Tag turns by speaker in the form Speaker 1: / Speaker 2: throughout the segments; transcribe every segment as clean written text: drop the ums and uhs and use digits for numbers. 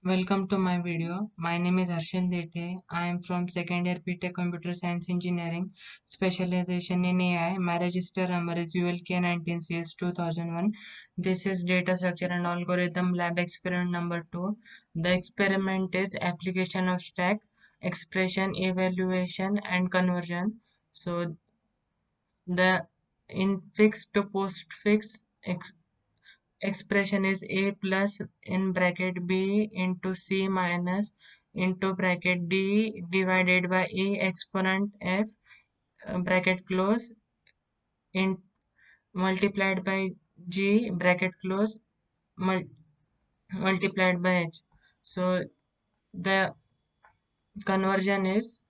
Speaker 1: Welcome to my video. My name is Harshan Dete. I am from second year BTech Computer Science Engineering, specialization in AI. My register number is ULK19CS 2001. This is data structure and algorithm lab experiment number 2. The experiment is application of stack, expression, evaluation and conversion. So the infix to postfix expression is a plus in bracket b into c minus into bracket d divided by e exponent f bracket close in multiplied by g bracket close mul multiplied by h. So the conversion is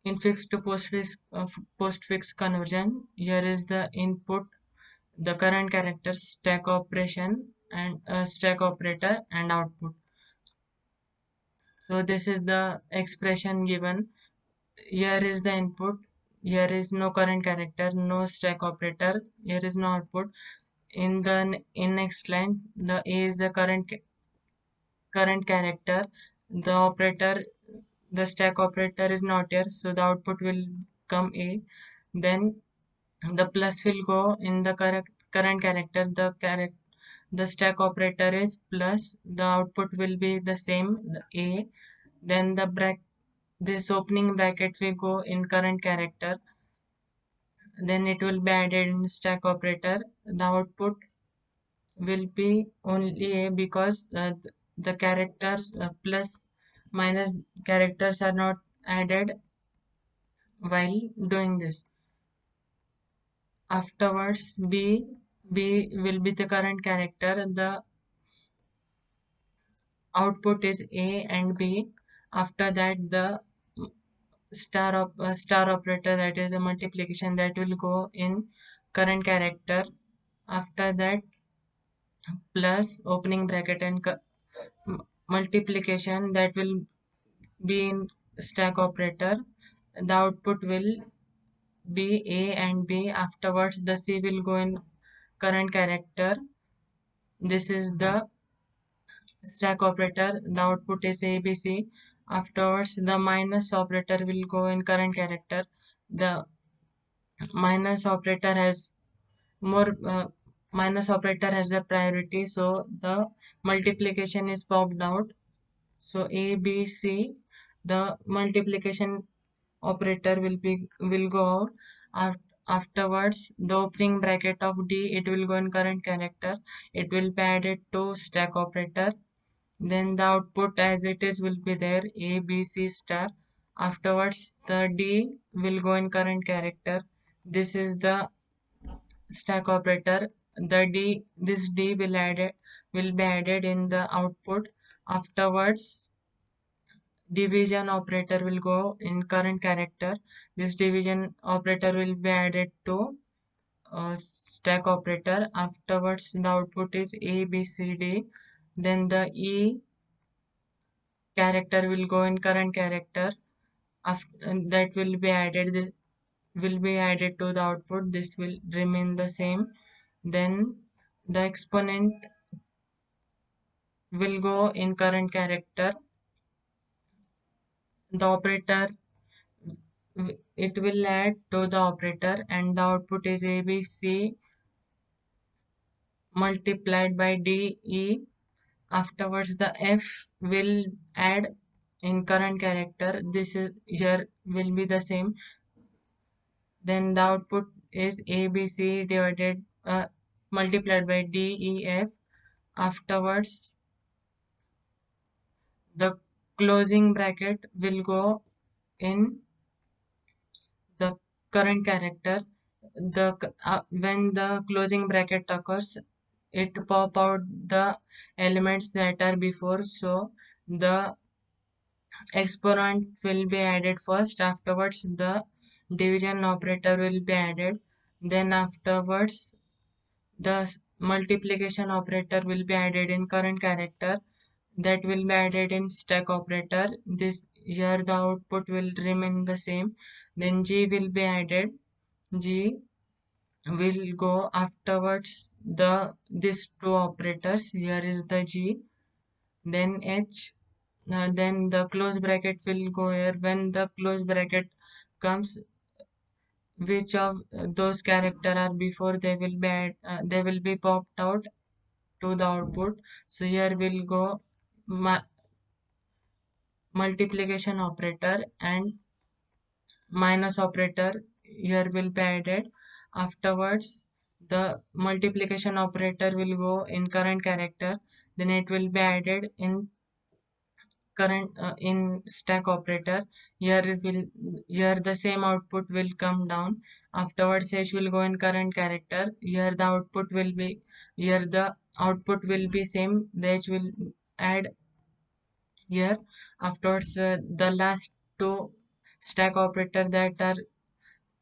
Speaker 1: infix to postfix conversion. Here is the input, the current character, stack operation and stack operator and output. So this is the expression given. Here is the input. Here is no current character, no stack operator. Here is no output. In next line, the A is the current character. The operator, the stack operator is not here, so the output will come A. Then the plus will go in the correct current character. The stack operator is plus. The output will be the same, the A. Then this opening bracket will go in current character, then it will be added in stack operator. The output will be only a because the characters plus minus characters are not added while doing this. Afterwards b will be the current character. The output is a and b. After that the star operator, that is a multiplication, that will go in current character. After that plus opening bracket and multiplication, that will be in stack operator. The output will be a and b. Afterwards the c will go in current character. This is the stack operator. The output is abc. Afterwards the minus operator will go in current character. The minus operator has more minus operator has a priority, so the multiplication is popped out. So a b c, the multiplication operator will go out. Afterwards the opening bracket of d, it will go in current character. It will be added to stack operator. Then the output as it is will be there, a b c star. Afterwards the d will go in current character. This is the stack operator. This d will be added in the output. Afterwards division operator will go in current character. This division operator will be added to stack operator. Afterwards the output is a b c d. Then the e character will go in current character. That will be added. This will be added to the output. This will remain the same. Then the exponent will go in current character. The operator, it will add to the operator, and the output is abc multiplied by de. Afterwards the f will add in current character. This is here will be the same. Then the output is abc divided multiplied by def. Afterwards the closing bracket will go in the current character. When the closing bracket occurs, it pop out the elements that are before. So the exponent will be added first. Afterwards the division operator will be added. Then afterwards the multiplication operator will be added in current character. That will be added in stack operator. This here the output will remain the same. Then g will be added. G will go afterwards the these two operators. Here is the G, then H, then the close bracket will go here. When the close bracket comes, which of those character are before, they will be popped out to the output. So here will go mu multiplication operator and minus operator here will be added. Afterwards, the multiplication operator will go in current character, then it will be added in current in stack operator. Here it will, here the same output will come down. Afterwards h will go in current character. Here the output will be, here the output will be same, the h will add here. Afterwards the last two stack operator that are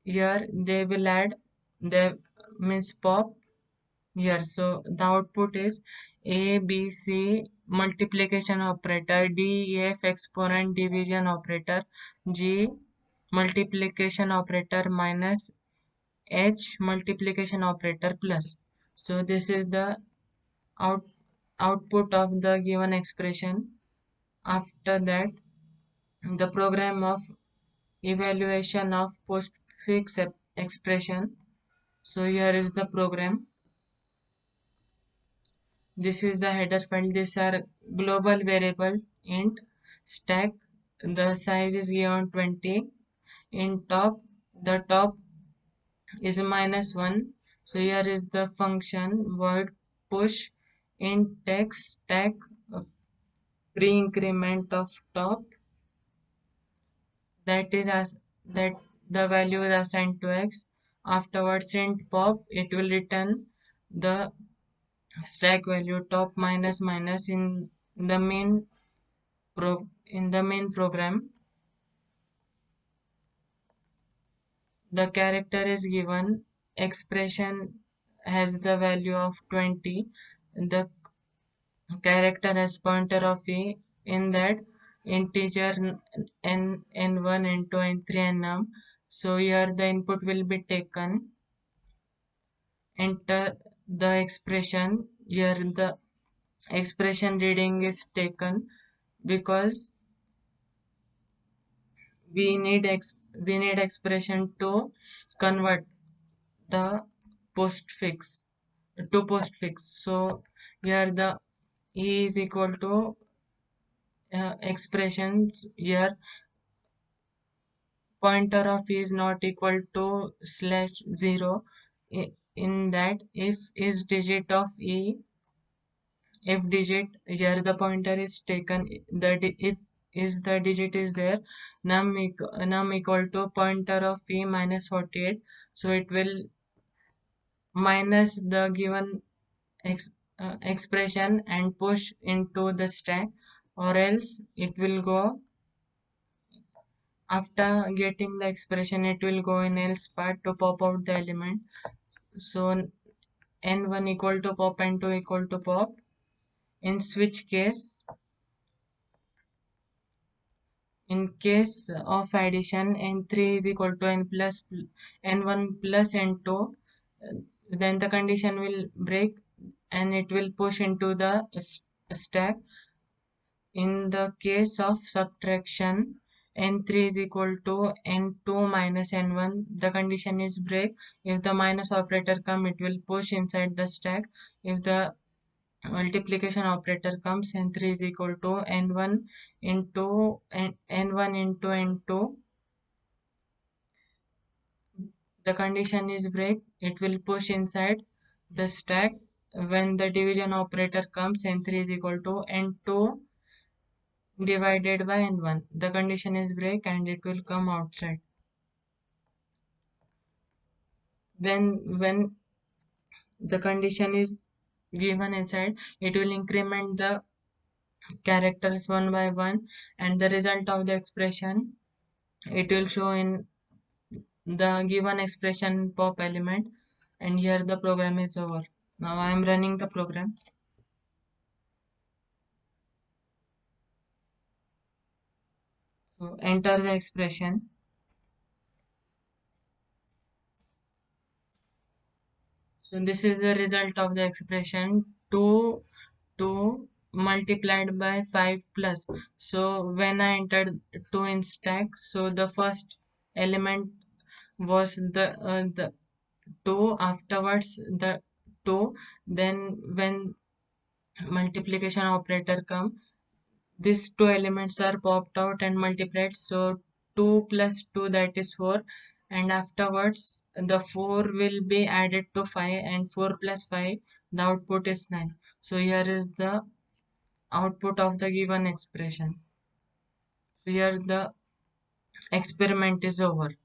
Speaker 1: here, they will add, they means pop here. So the output is A, B, C multiplication operator, D, F exponent division operator, G multiplication operator minus H multiplication operator plus. So this is the out output of the given expression. After that, the program of evaluation of postfix expression. So here is the program. This is the header file. These are global variable int stack. The size is given 20. In top, the top is -1. So here is the function void push int text stack pre-increment of top, that is as that the value is assigned to x. Afterwards int pop, it will return the stack value top minus minus the main in the main program. The character is given, expression has the value of 20, the character has pointer of e, in that integer n1 n2 n3 and num. So here the input will be taken, enter the expression. Here the expression reading is taken because we need expression to convert the postfix to postfix. So here the e is equal to expressions. Here pointer of e is not equal to /0. In that, if is digit of e, if digit, here the pointer is taken, if is the digit is there, num equal to pointer of e minus 48. So it will minus the given expression and push into the stack, or else it will go, after getting the expression it will go in else part to pop out the element. So n1 equal to pop, n2 equal to pop. In switch case, in case of addition, n3 is equal to n1 plus n2, then the condition will break and it will push into the stack. In the case of subtraction, n3 is equal to n2 minus n1, the condition is break. If the minus operator come, it will push inside the stack. If the multiplication operator comes, n3 is equal to n1 into n1 into n2, the condition is break, it will push inside the stack. When the division operator comes, n3 is equal to n2 divided by n1, the condition is break and it will come outside. Then when the condition is given inside, it will increment the characters one by one, and the result of the expression it will show in the given expression pop element. And here the program is over. Now I am running the program. So enter the expression. So this is the result of the expression 2 multiplied by 5 plus. So when I entered 2 in stack, so the first element was the 2, afterwards the 2, then when multiplication operator come, these two elements are popped out and multiplied. So 2 plus 2, that is 4, and afterwards the 4 will be added to 5, and 4 plus 5, the output is 9. So here is the output of the given expression. Here the experiment is over.